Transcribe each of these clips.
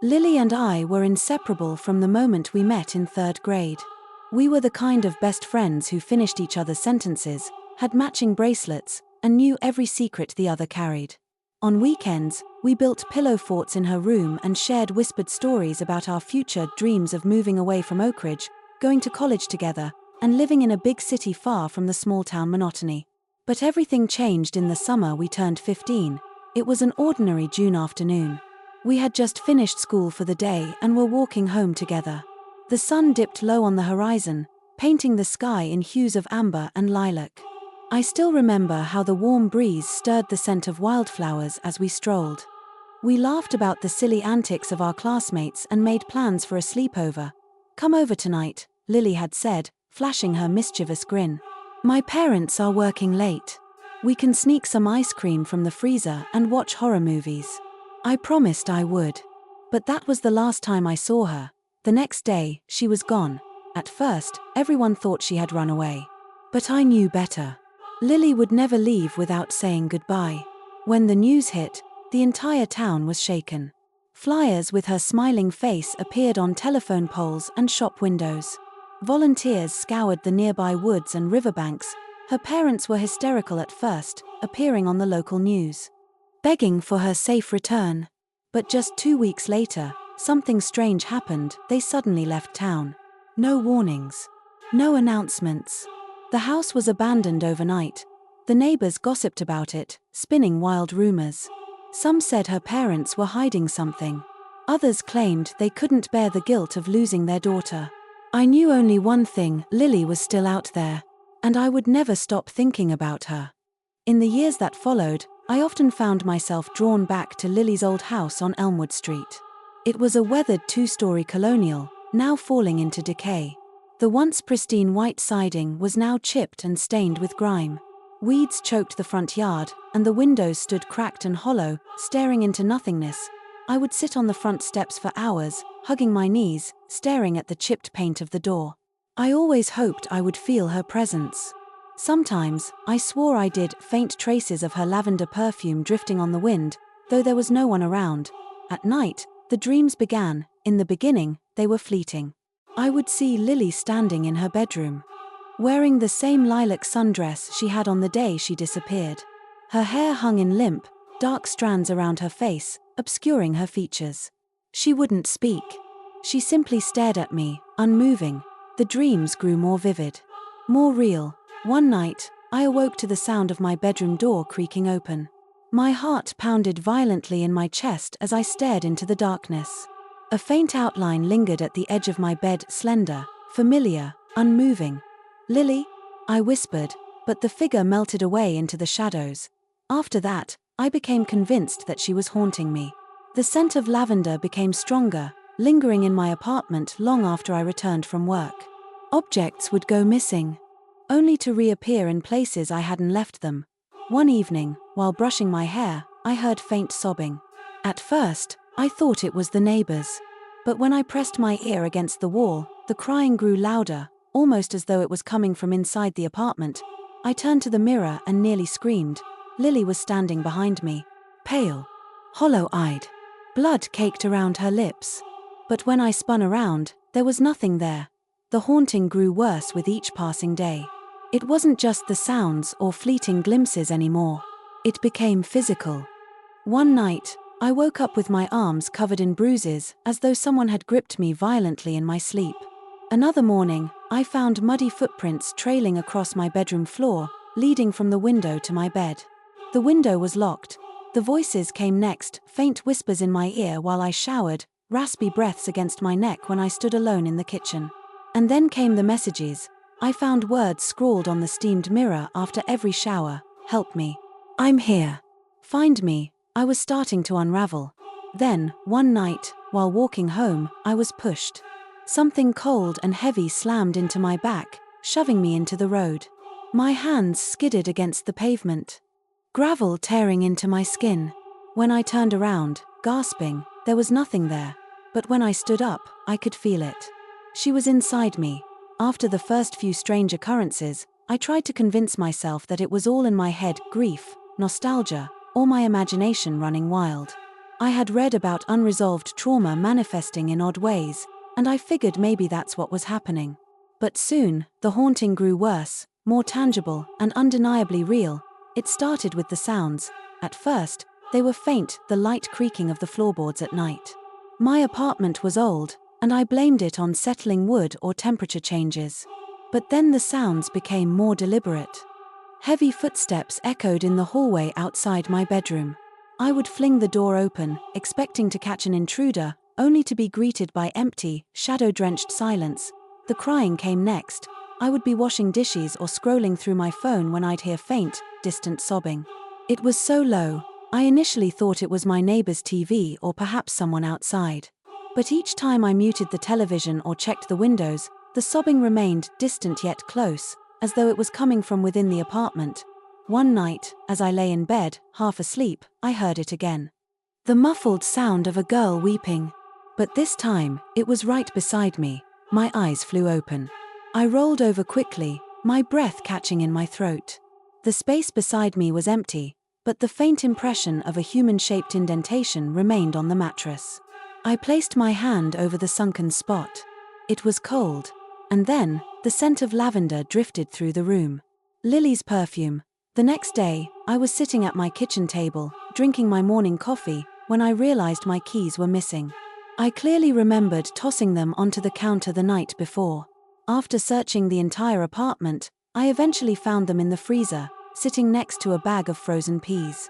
Lily and I were inseparable from the moment we met in 3rd grade. We were the kind of best friends who finished each other's sentences, had matching bracelets, and knew every secret the other carried. On weekends, we built pillow forts in her room and shared whispered stories about our future dreams of moving away from Oakridge, going to college together, and living in a big city far from the small-town monotony. But everything changed in the summer we turned 15. It was an ordinary June afternoon. We had just finished school for the day and were walking home together. The sun dipped low on the horizon, painting the sky in hues of amber and lilac. I still remember how the warm breeze stirred the scent of wildflowers as we strolled. We laughed about the silly antics of our classmates and made plans for a sleepover. "Come over tonight," Lily had said, flashing her mischievous grin. "My parents are working late. We can sneak some ice cream from the freezer and watch horror movies." I promised I would. But that was the last time I saw her. The next day, she was gone. At first, everyone thought she had run away. But I knew better. Lily would never leave without saying goodbye. When the news hit, the entire town was shaken. Flyers with her smiling face appeared on telephone poles and shop windows. Volunteers scoured the nearby woods and riverbanks. Her parents were hysterical at first, appearing on the local news, begging for her safe return. But just 2 weeks later, something strange happened. They suddenly left town. No warnings. No announcements. The house was abandoned overnight. The neighbors gossiped about it, spinning wild rumors. Some said her parents were hiding something. Others claimed they couldn't bear the guilt of losing their daughter. I knew only one thing: Lily was still out there. And I would never stop thinking about her. In the years that followed, I often found myself drawn back to Lily's old house on Elmwood Street. It was a weathered 2-story colonial, now falling into decay. The once pristine white siding was now chipped and stained with grime. Weeds choked the front yard, and the windows stood cracked and hollow, staring into nothingness. I would sit on the front steps for hours, hugging my knees, staring at the chipped paint of the door. I always hoped I would feel her presence. Sometimes, I swore I did, faint traces of her lavender perfume drifting on the wind, though there was no one around. At night, the dreams began. In the beginning, they were fleeting. I would see Lily standing in her bedroom, wearing the same lilac sundress she had on the day she disappeared. Her hair hung in limp, dark strands around her face, obscuring her features. She wouldn't speak. She simply stared at me, unmoving. The dreams grew more vivid, more real. One night, I awoke to the sound of my bedroom door creaking open. My heart pounded violently in my chest as I stared into the darkness. A faint outline lingered at the edge of my bed, slender, familiar, unmoving. "Lily?" I whispered, but the figure melted away into the shadows. After that, I became convinced that she was haunting me. The scent of lavender became stronger, lingering in my apartment long after I returned from work. Objects would go missing, only to reappear in places I hadn't left them. One evening, while brushing my hair, I heard faint sobbing. At first, I thought it was the neighbors. But when I pressed my ear against the wall, the crying grew louder, almost as though it was coming from inside the apartment. I turned to the mirror and nearly screamed. Lily was standing behind me, pale, hollow-eyed. Blood caked around her lips. But when I spun around, there was nothing there. The haunting grew worse with each passing day. It wasn't just the sounds or fleeting glimpses anymore. It became physical. One night, I woke up with my arms covered in bruises, as though someone had gripped me violently in my sleep. Another morning, I found muddy footprints trailing across my bedroom floor, leading from the window to my bed. The window was locked. The voices came next, faint whispers in my ear while I showered, raspy breaths against my neck when I stood alone in the kitchen. And then came the messages. I found words scrawled on the steamed mirror after every shower. "Help me. I'm here. Find me." I was starting to unravel. Then, one night, while walking home, I was pushed. Something cold and heavy slammed into my back, shoving me into the road. My hands skidded against the pavement, gravel tearing into my skin. When I turned around, gasping, there was nothing there. But when I stood up, I could feel it. She was inside me. After the first few strange occurrences, I tried to convince myself that it was all in my head, grief, nostalgia, or my imagination running wild. I had read about unresolved trauma manifesting in odd ways, and I figured maybe that's what was happening. But soon, the haunting grew worse, more tangible, and undeniably real. It started with the sounds. At first, they were faint, the light creaking of the floorboards at night. My apartment was old, and I blamed it on settling wood or temperature changes. But then the sounds became more deliberate. Heavy footsteps echoed in the hallway outside my bedroom. I would fling the door open, expecting to catch an intruder, only to be greeted by empty, shadow-drenched silence. The crying came next. I would be washing dishes or scrolling through my phone when I'd hear faint, distant sobbing. It was so low, I initially thought it was my neighbor's TV or perhaps someone outside. But each time I muted the television or checked the windows, the sobbing remained distant yet close, as though it was coming from within the apartment. One night, as I lay in bed, half asleep, I heard it again. The muffled sound of a girl weeping. But this time, it was right beside me. My eyes flew open. I rolled over quickly, my breath catching in my throat. The space beside me was empty, but the faint impression of a human-shaped indentation remained on the mattress. I placed my hand over the sunken spot. It was cold. And then, the scent of lavender drifted through the room. Lily's perfume. The next day, I was sitting at my kitchen table, drinking my morning coffee, when I realized my keys were missing. I clearly remembered tossing them onto the counter the night before. After searching the entire apartment, I eventually found them in the freezer, sitting next to a bag of frozen peas.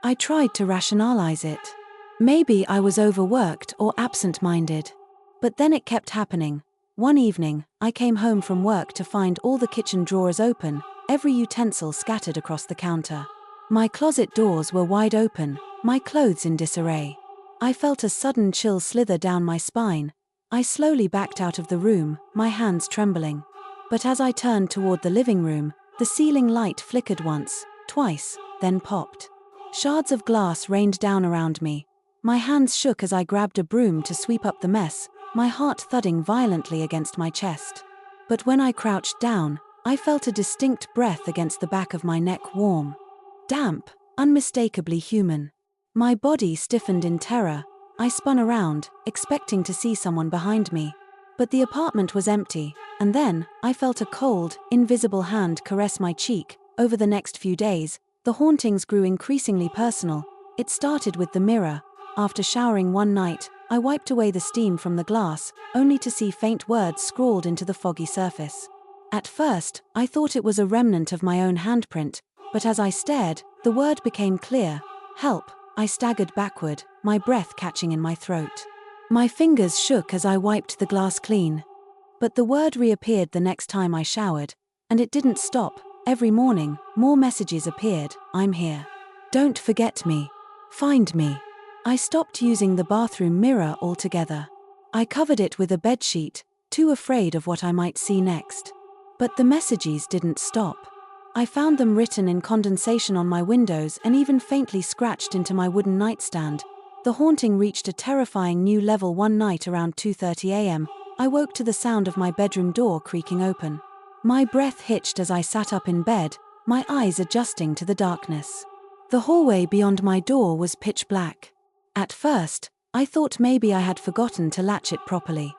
I tried to rationalize it. Maybe I was overworked or absent-minded. But then it kept happening. One evening, I came home from work to find all the kitchen drawers open, every utensil scattered across the counter. My closet doors were wide open, my clothes in disarray. I felt a sudden chill slither down my spine. I slowly backed out of the room, my hands trembling. But as I turned toward the living room, the ceiling light flickered once, twice, then popped. Shards of glass rained down around me. My hands shook as I grabbed a broom to sweep up the mess, my heart thudding violently against my chest. But when I crouched down, I felt a distinct breath against the back of my neck, warm, damp, unmistakably human. My body stiffened in terror. I spun around, expecting to see someone behind me. But the apartment was empty, and then, I felt a cold, invisible hand caress my cheek. Over the next few days, the hauntings grew increasingly personal. It started with the mirror. After showering one night, I wiped away the steam from the glass, only to see faint words scrawled into the foggy surface. At first, I thought it was a remnant of my own handprint, but as I stared, the word became clear. Help. I staggered backward, my breath catching in my throat. My fingers shook as I wiped the glass clean. But the word reappeared the next time I showered, and it didn't stop. Every morning, more messages appeared. I'm here. Don't forget me. Find me. I stopped using the bathroom mirror altogether. I covered it with a bedsheet, too afraid of what I might see next. But the messages didn't stop. I found them written in condensation on my windows and even faintly scratched into my wooden nightstand. The haunting reached a terrifying new level one night around 2:30 a.m. I woke to the sound of my bedroom door creaking open. My breath hitched as I sat up in bed, my eyes adjusting to the darkness. The hallway beyond my door was pitch black. At first, I thought maybe I had forgotten to latch it properly.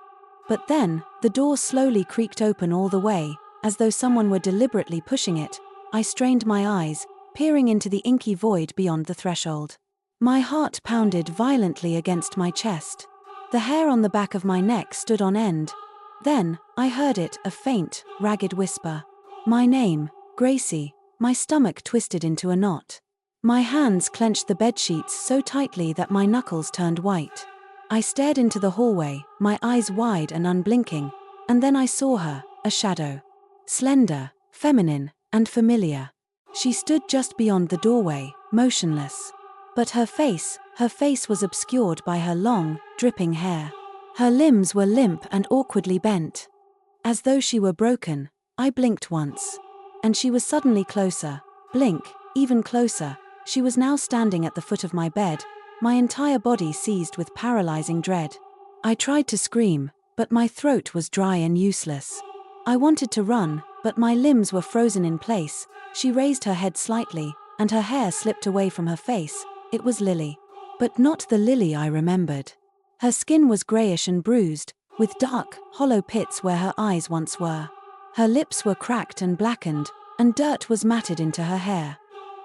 But then, the door slowly creaked open all the way, as though someone were deliberately pushing it. I strained my eyes, peering into the inky void beyond the threshold. My heart pounded violently against my chest. The hair on the back of my neck stood on end. Then, I heard it, a faint, ragged whisper. My name, Gracie. My stomach twisted into a knot. My hands clenched the bedsheets so tightly that my knuckles turned white. I stared into the hallway, my eyes wide and unblinking, and then I saw her, a shadow. Slender, feminine, and familiar. She stood just beyond the doorway, motionless. But her face was obscured by her long, dripping hair. Her limbs were limp and awkwardly bent. As though she were broken, I blinked once. And she was suddenly closer. Blink, even closer. She was now standing at the foot of my bed, my entire body seized with paralyzing dread. I tried to scream, but my throat was dry and useless. I wanted to run, but my limbs were frozen in place. She raised her head slightly, and her hair slipped away from her face. It was Lily. But not the Lily I remembered. Her skin was greyish and bruised, with dark, hollow pits where her eyes once were. Her lips were cracked and blackened, and dirt was matted into her hair.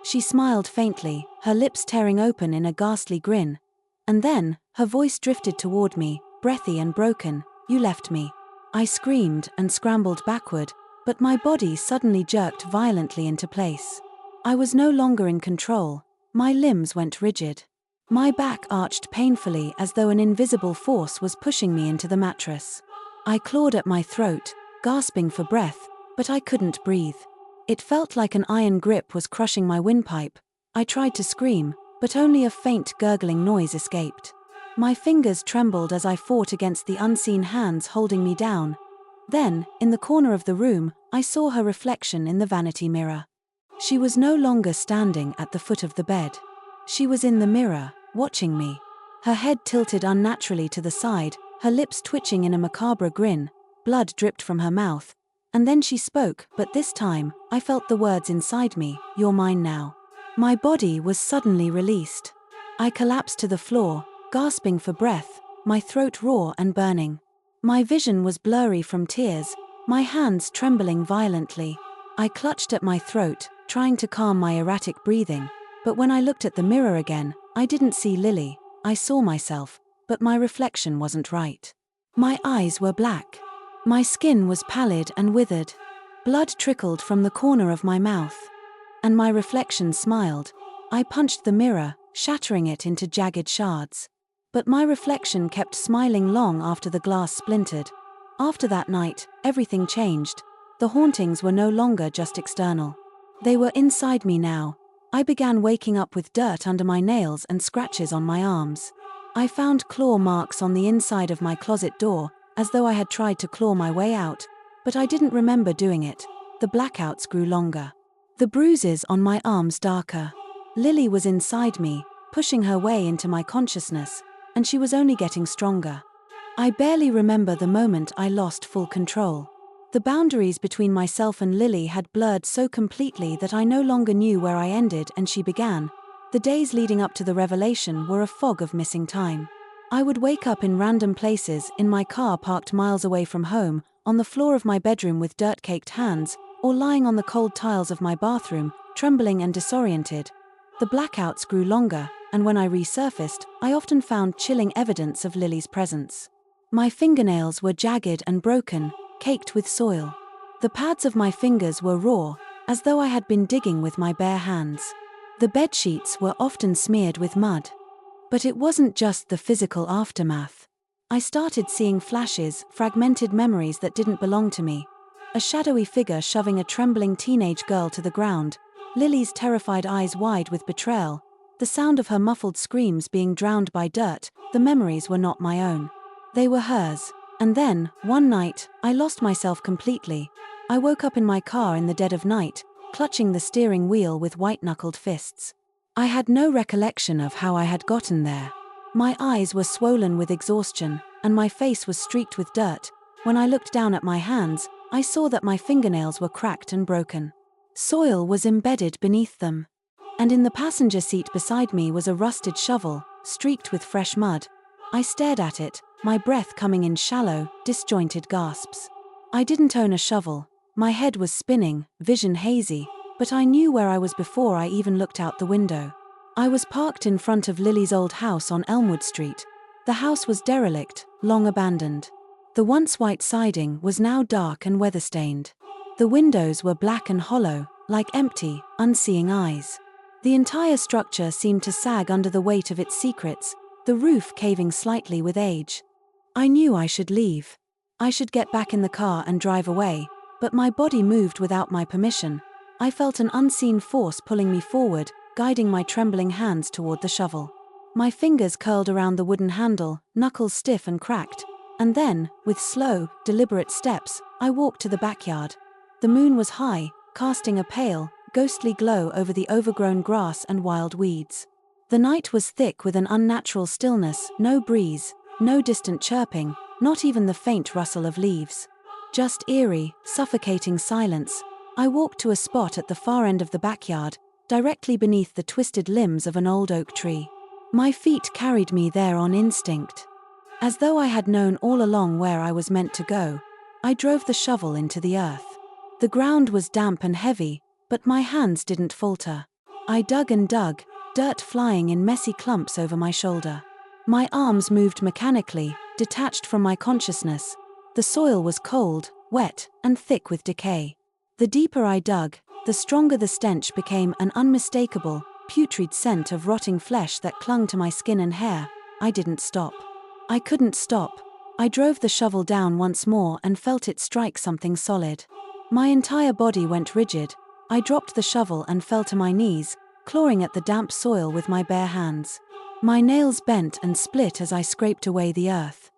She smiled faintly, her lips tearing open in a ghastly grin. And then, her voice drifted toward me, breathy and broken. "You left me." I screamed and scrambled backward, but my body suddenly jerked violently into place. I was no longer in control. My limbs went rigid. My back arched painfully as though an invisible force was pushing me into the mattress. I clawed at my throat, gasping for breath, but I couldn't breathe. It felt like an iron grip was crushing my windpipe. I tried to scream, but only a faint gurgling noise escaped. My fingers trembled as I fought against the unseen hands holding me down. Then, in the corner of the room, I saw her reflection in the vanity mirror. She was no longer standing at the foot of the bed. She was in the mirror, watching me. Her head tilted unnaturally to the side, her lips twitching in a macabre grin. Blood dripped from her mouth. And then she spoke, but this time, I felt the words inside me, "You're mine now." My body was suddenly released. I collapsed to the floor, gasping for breath, my throat raw and burning. My vision was blurry from tears, my hands trembling violently. I clutched at my throat, trying to calm my erratic breathing, but when I looked at the mirror again, I didn't see Lily. I saw myself, but my reflection wasn't right. My eyes were black. My skin was pallid and withered. Blood trickled from the corner of my mouth. And my reflection smiled. I punched the mirror, shattering it into jagged shards. But my reflection kept smiling long after the glass splintered. After that night, everything changed. The hauntings were no longer just external. They were inside me now. I began waking up with dirt under my nails and scratches on my arms. I found claw marks on the inside of my closet door, as though I had tried to claw my way out, but I didn't remember doing it. The blackouts grew longer. The bruises on my arms darker. Lily was inside me, pushing her way into my consciousness, and she was only getting stronger. I barely remember the moment I lost full control. The boundaries between myself and Lily had blurred so completely that I no longer knew where I ended and she began. The days leading up to the revelation were a fog of missing time. I would wake up in random places, in my car parked miles away from home, on the floor of my bedroom with dirt-caked hands, or lying on the cold tiles of my bathroom, trembling and disoriented. The blackouts grew longer, and when I resurfaced, I often found chilling evidence of Lily's presence. My fingernails were jagged and broken, caked with soil. The pads of my fingers were raw, as though I had been digging with my bare hands. The bedsheets were often smeared with mud. But it wasn't just the physical aftermath. I started seeing flashes, fragmented memories that didn't belong to me. A shadowy figure shoving a trembling teenage girl to the ground, Lily's terrified eyes wide with betrayal, the sound of her muffled screams being drowned by dirt. The memories were not my own. They were hers. And then, one night, I lost myself completely. I woke up in my car in the dead of night, clutching the steering wheel with white-knuckled fists. I had no recollection of how I had gotten there. My eyes were swollen with exhaustion, and my face was streaked with dirt. When I looked down at my hands, I saw that my fingernails were cracked and broken. Soil was embedded beneath them. And in the passenger seat beside me was a rusted shovel, streaked with fresh mud. I stared at it, my breath coming in shallow, disjointed gasps. I didn't own a shovel. My head was spinning, vision hazy, but I knew where I was before I even looked out the window. I was parked in front of Lily's old house on Elmwood Street. The house was derelict, long abandoned. The once white siding was now dark and weather-stained. The windows were black and hollow, like empty, unseeing eyes. The entire structure seemed to sag under the weight of its secrets, the roof caving slightly with age. I knew I should leave. I should get back in the car and drive away, but my body moved without my permission. I felt an unseen force pulling me forward, guiding my trembling hands toward the shovel. My fingers curled around the wooden handle, knuckles stiff and cracked, and then, with slow, deliberate steps, I walked to the backyard. The moon was high, casting a pale, ghostly glow over the overgrown grass and wild weeds. The night was thick with an unnatural stillness, no breeze, no distant chirping, not even the faint rustle of leaves. Just eerie, suffocating silence. I walked to a spot at the far end of the backyard, directly beneath the twisted limbs of an old oak tree. My feet carried me there on instinct. As though I had known all along where I was meant to go, I drove the shovel into the earth. The ground was damp and heavy, but my hands didn't falter. I dug and dug, dirt flying in messy clumps over my shoulder. My arms moved mechanically, detached from my consciousness. The soil was cold, wet, and thick with decay. The deeper I dug, the stronger the stench became, an unmistakable, putrid scent of rotting flesh that clung to my skin and hair. I didn't stop. I couldn't stop. I drove the shovel down once more and felt it strike something solid. My entire body went rigid. I dropped the shovel and fell to my knees, clawing at the damp soil with my bare hands. My nails bent and split as I scraped away the earth.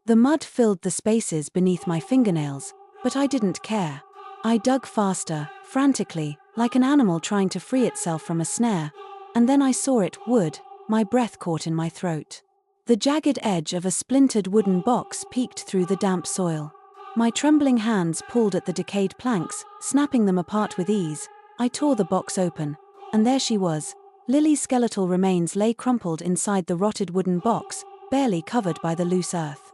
The mud filled the spaces beneath my fingernails, but I didn't care. I dug faster, frantically, like an animal trying to free itself from a snare, and then I saw it, wood. My breath caught in my throat. The jagged edge of a splintered wooden box peeked through the damp soil. My trembling hands pulled at the decayed planks, snapping them apart with ease. I tore the box open, and there she was. Lily's skeletal remains lay crumpled inside the rotted wooden box, barely covered by the loose earth.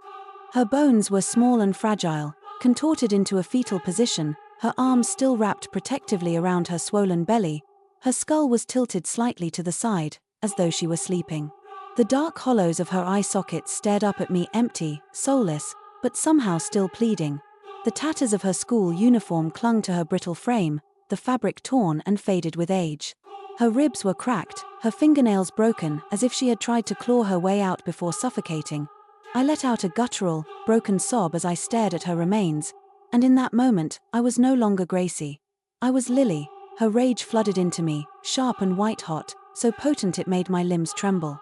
Her bones were small and fragile, contorted into a fetal position, her arms still wrapped protectively around her swollen belly. Her skull was tilted slightly to the side, as though she were sleeping. The dark hollows of her eye sockets stared up at me, empty, soulless, but somehow still pleading. The tatters of her school uniform clung to her brittle frame, the fabric torn and faded with age. Her ribs were cracked, her fingernails broken, as if she had tried to claw her way out before suffocating. I let out a guttural, broken sob as I stared at her remains, and in that moment, I was no longer Gracie. I was Lily. Her rage flooded into me, sharp and white-hot, so potent it made my limbs tremble.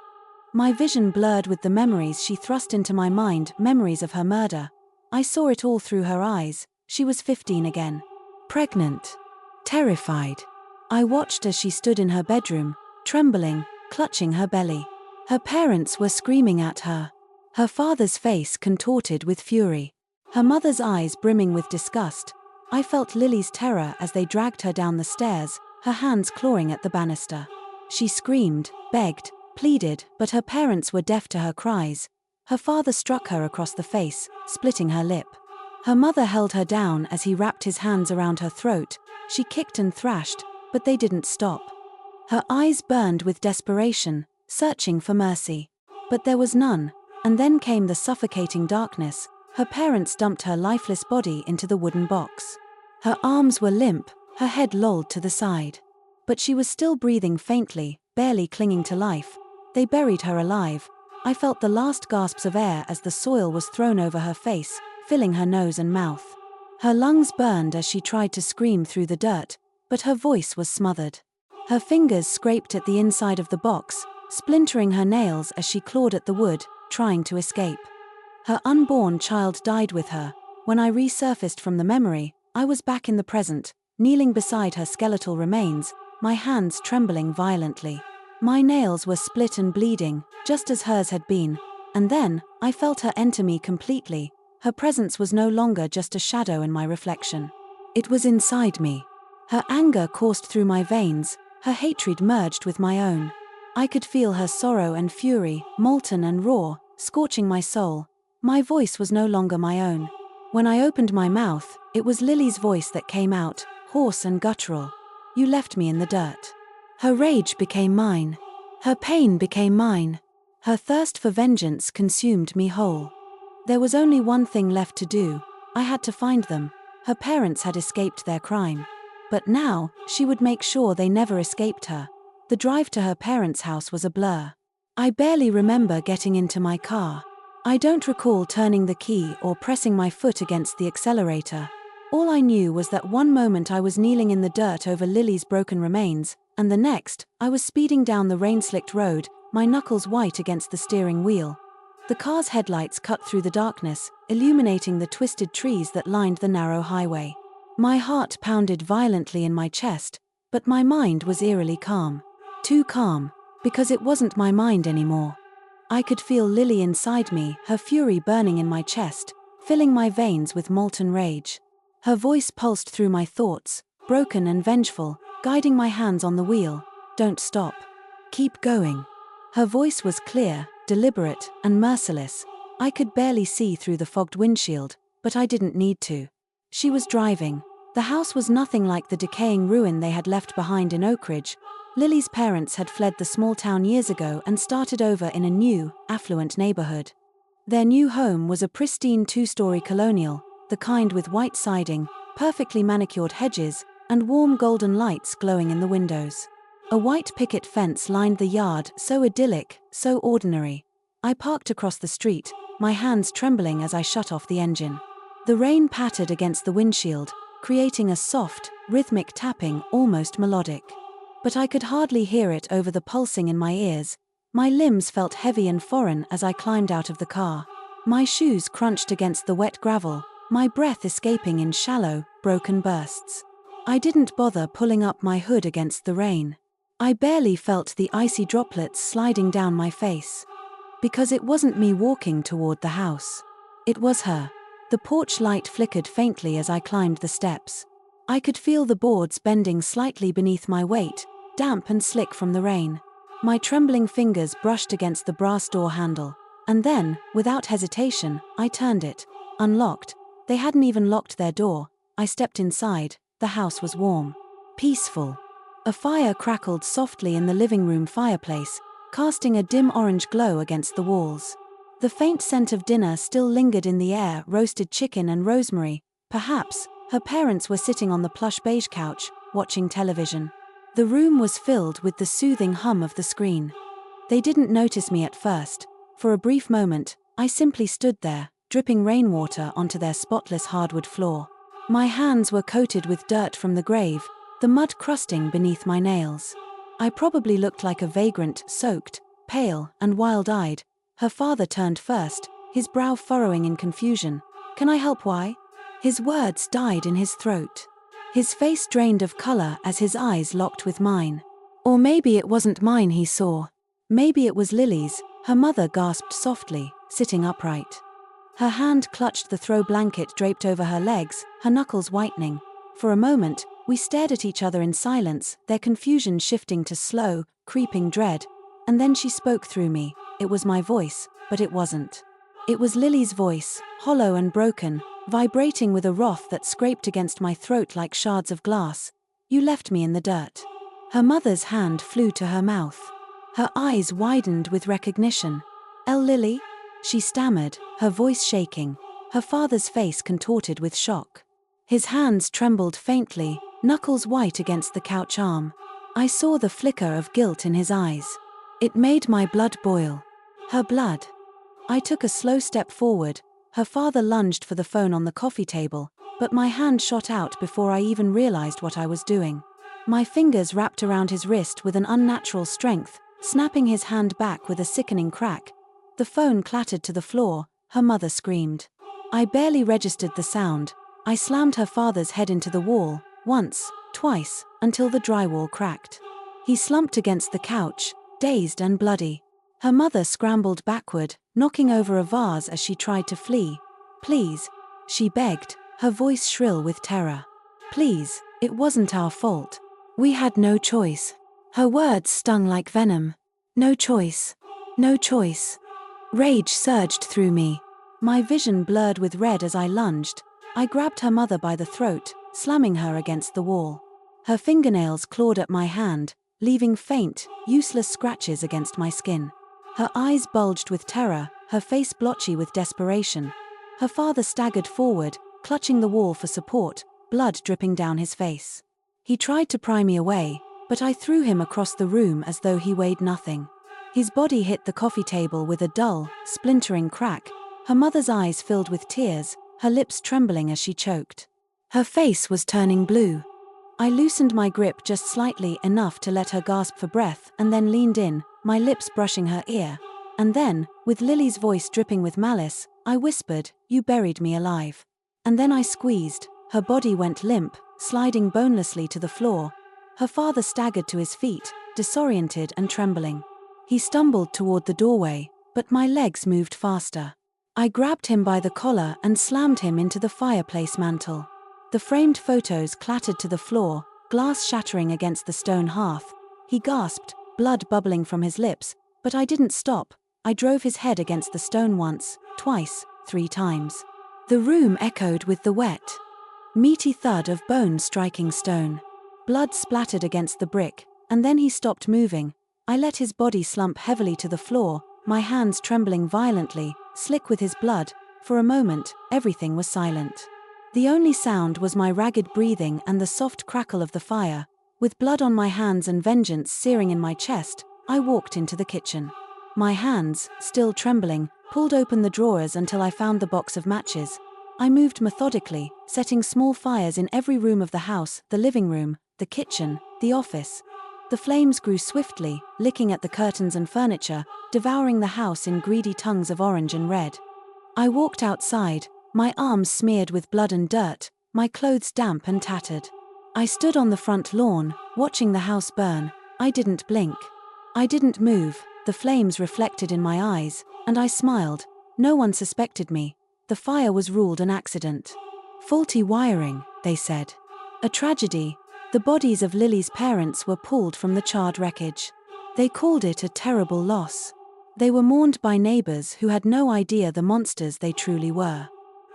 My vision blurred with the memories she thrust into my mind, memories of her murder. I saw it all through her eyes. She was 15 again. Pregnant. Terrified. I watched as she stood in her bedroom, trembling, clutching her belly. Her parents were screaming at her. Her father's face contorted with fury. Her mother's eyes brimming with disgust. I felt Lily's terror as they dragged her down the stairs, her hands clawing at the banister. She screamed, begged, pleaded, but her parents were deaf to her cries. Her father struck her across the face, splitting her lip. Her mother held her down as he wrapped his hands around her throat. She kicked and thrashed, but they didn't stop. Her eyes burned with desperation, searching for mercy. But there was none, and then came the suffocating darkness. Her parents dumped her lifeless body into the wooden box. Her arms were limp, her head lolled to the side. But she was still breathing faintly, barely clinging to life. They buried her alive. I felt the last gasps of air as the soil was thrown over her face, filling her nose and mouth. Her lungs burned as she tried to scream through the dirt, but her voice was smothered. Her fingers scraped at the inside of the box, splintering her nails as she clawed at the wood, trying to escape. Her unborn child died with her. When I resurfaced from the memory, I was back in the present, kneeling beside her skeletal remains, my hands trembling violently. My nails were split and bleeding, just as hers had been, and then, I felt her enter me completely. Her presence was no longer just a shadow in my reflection. It was inside me. Her anger coursed through my veins, her hatred merged with my own. I could feel her sorrow and fury, molten and raw, scorching my soul. My voice was no longer my own. When I opened my mouth, it was Lily's voice that came out, hoarse and guttural. "You left me in the dirt." Her rage became mine. Her pain became mine. Her thirst for vengeance consumed me whole. There was only one thing left to do. I had to find them. Her parents had escaped their crime. But now, she would make sure they never escaped her. The drive to her parents' house was a blur. I barely remember getting into my car. I don't recall turning the key or pressing my foot against the accelerator. All I knew was that one moment I was kneeling in the dirt over Lily's broken remains, and the next, I was speeding down the rain-slicked road, my knuckles white against the steering wheel. The car's headlights cut through the darkness, illuminating the twisted trees that lined the narrow highway. My heart pounded violently in my chest, but my mind was eerily calm. Too calm, because it wasn't my mind anymore. I could feel Lily inside me, her fury burning in my chest, filling my veins with molten rage. Her voice pulsed through my thoughts, broken and vengeful, guiding my hands on the wheel. "Don't stop. Keep going." Her voice was clear, deliberate, and merciless. I could barely see through the fogged windshield, but I didn't need to. She was driving. The house was nothing like the decaying ruin they had left behind in Oakridge. Lily's parents had fled the small town years ago and started over in a new, affluent neighborhood. Their new home was a pristine two-story colonial, the kind with white siding, perfectly manicured hedges, and warm golden lights glowing in the windows. A white picket fence lined the yard, so idyllic, so ordinary. I parked across the street, my hands trembling as I shut off the engine. The rain pattered against the windshield, creating a soft, rhythmic tapping, almost melodic. But I could hardly hear it over the pulsing in my ears. My limbs felt heavy and foreign as I climbed out of the car. My shoes crunched against the wet gravel, my breath escaping in shallow, broken bursts. I didn't bother pulling up my hood against the rain. I barely felt the icy droplets sliding down my face. Because it wasn't me walking toward the house. It was her. The porch light flickered faintly as I climbed the steps. I could feel the boards bending slightly beneath my weight, damp and slick from the rain. My trembling fingers brushed against the brass door handle, and then, without hesitation, I turned it. Unlocked. They hadn't even locked their door. I stepped inside. The house was warm. Peaceful. A fire crackled softly in the living room fireplace, casting a dim orange glow against the walls. The faint scent of dinner still lingered in the air, roasted chicken and rosemary. Perhaps her parents were sitting on the plush beige couch, watching television. The room was filled with the soothing hum of the screen. They didn't notice me at first. For a brief moment, I simply stood there, dripping rainwater onto their spotless hardwood floor. My hands were coated with dirt from the grave, the mud crusting beneath my nails. I probably looked like a vagrant, soaked, pale, and wild-eyed. Her father turned first, his brow furrowing in confusion. "Can I help? Why?" His words died in his throat. His face drained of color as his eyes locked with mine. Or maybe it wasn't mine he saw. Maybe it was Lily's. Her mother gasped softly, sitting upright. Her hand clutched the throw blanket draped over her legs, her knuckles whitening. For a moment, we stared at each other in silence, their confusion shifting to slow, creeping dread. And then she spoke through me. It was my voice, but it wasn't. It was Lily's voice, hollow and broken, vibrating with a wrath that scraped against my throat like shards of glass. "You left me in the dirt." Her mother's hand flew to her mouth. Her eyes widened with recognition. Lily?" she stammered, her voice shaking. Her father's face contorted with shock. His hands trembled faintly, knuckles white against the couch arm. I saw the flicker of guilt in his eyes. It made my blood boil. Her blood. I took a slow step forward. Her father lunged for the phone on the coffee table, but my hand shot out before I even realized what I was doing. My fingers wrapped around his wrist with an unnatural strength, snapping his hand back with a sickening crack. The phone clattered to the floor. Her mother screamed. I barely registered the sound. I slammed her father's head into the wall, once, twice, until the drywall cracked. He slumped against the couch, dazed and bloody. Her mother scrambled backward, knocking over a vase as she tried to flee. "Please," she begged, her voice shrill with terror. "Please, it wasn't our fault. We had no choice." Her words stung like venom. No choice. No choice. Rage surged through me. My vision blurred with red as I lunged. I grabbed her mother by the throat, slamming her against the wall. Her fingernails clawed at my hand, leaving faint, useless scratches against my skin. Her eyes bulged with terror, her face blotchy with desperation. Her father staggered forward, clutching the wall for support, blood dripping down his face. He tried to pry me away, but I threw him across the room as though he weighed nothing. His body hit the coffee table with a dull, splintering crack. Her mother's eyes filled with tears, her lips trembling as she choked. Her face was turning blue. I loosened my grip just slightly, enough to let her gasp for breath, and then leaned in, my lips brushing her ear. And then, with Lily's voice dripping with malice, I whispered, "You buried me alive." And then I squeezed. Her body went limp, sliding bonelessly to the floor. Her father staggered to his feet, disoriented and trembling. He stumbled toward the doorway, but my legs moved faster. I grabbed him by the collar and slammed him into the fireplace mantel. The framed photos clattered to the floor, glass shattering against the stone hearth. He gasped, blood bubbling from his lips, But I didn't stop. I drove his head against the stone once, twice, 3 times. The room echoed with the wet, meaty thud of bone striking stone. Blood splattered against the brick, and then he stopped moving. I let his body slump heavily to the floor, my hands trembling violently, slick with his blood. For a moment, everything was silent. The only sound was my ragged breathing and the soft crackle of the fire. With blood on my hands and vengeance searing in my chest, I walked into the kitchen. My hands, still trembling, pulled open the drawers until I found the box of matches. I moved methodically, setting small fires in every room of the house, the living room, the kitchen, the office. The flames grew swiftly, licking at the curtains and furniture, devouring the house in greedy tongues of orange and red. I walked outside, my arms smeared with blood and dirt, my clothes damp and tattered. I stood on the front lawn, watching the house burn. I didn't blink. I didn't move, the flames reflected in my eyes, and I smiled. No one suspected me. The fire was ruled an accident. Faulty wiring, they said. A tragedy. The bodies of Lily's parents were pulled from the charred wreckage. They called it a terrible loss. They were mourned by neighbors who had no idea the monsters they truly were.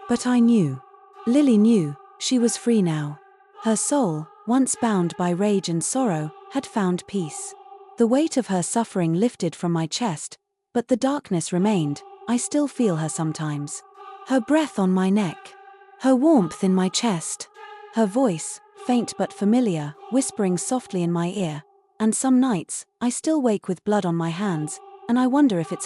But I knew. Lily knew. She was free now. Her soul, once bound by rage and sorrow, had found peace. The weight of her suffering lifted from my chest, but the darkness remained. I still feel her sometimes. Her breath on my neck. Her warmth in my chest. Her voice, faint but familiar, whispering softly in my ear. And some nights, I still wake with blood on my hands, and I wonder if it's